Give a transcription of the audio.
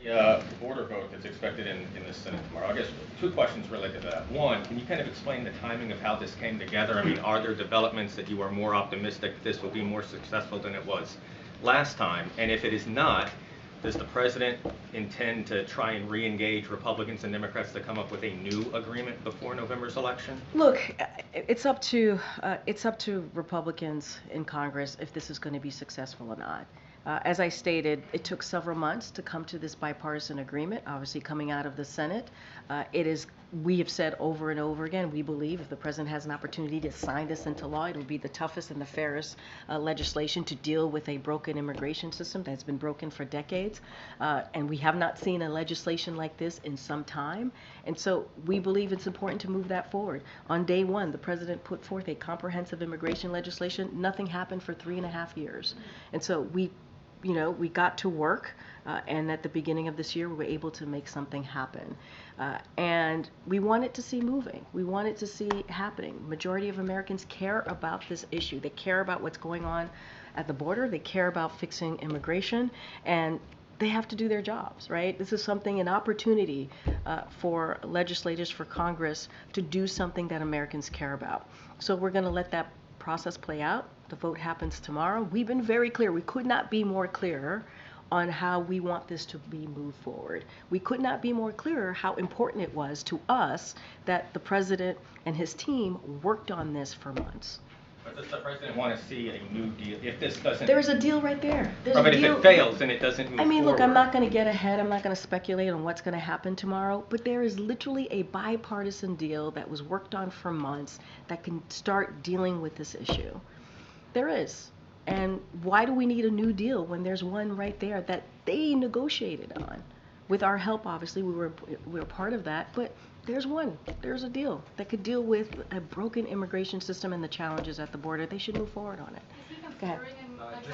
The border vote that's expected in the Senate tomorrow. I guess two questions related to that. One, can you kind of explain the timing of how this came together? I mean, are there developments that you are more optimistic this will be more successful than it was last time? And if it is not, does the president intend to try and re-engage Republicans and Democrats to come up with a new agreement before November's election? Look, it's up to Republicans in Congress if this is going to be successful or not. As I stated, it took several months to come to this bipartisan agreement, obviously coming out of the Senate. We have said over and over again, we believe if the president has an opportunity to sign this into law, it will be the toughest and the fairest legislation to deal with a broken immigration system that's been broken for decades. And we have not seen a legislation like this in some time. And so we believe it's important to move that forward. On day one, the president put forth a comprehensive immigration legislation. Nothing happened for 3.5 years. And so we got to work, and at the beginning of this year, we were able to make something happen. And we wanted to see moving. We wanted to see happening. Majority of Americans care about this issue. They care about what's going on at the border. They care about fixing immigration, and they have to do their jobs, right? This is an opportunity for legislators, for Congress to do something that Americans care about. So we're going to let that process play out. The vote happens tomorrow. We've been very clear. We could not be more clear on how we want this to be moved forward. We could not be more clear how important it was to us that the president and his team worked on this for months. But does the president want to see a new deal? If this doesn't... There's a deal right there. But if it fails and it doesn't move forward... Look, I'm not going to get ahead. I'm not going to speculate on what's going to happen tomorrow. But there is literally a bipartisan deal that was worked on for months that can start dealing with this issue. There is. And why do we need a new deal when there's one right there that they negotiated on? With our help, obviously, we were part of that, but there's a deal that could deal with a broken immigration system and the challenges at the border. They should move forward on it. Is he Go ahead. conferring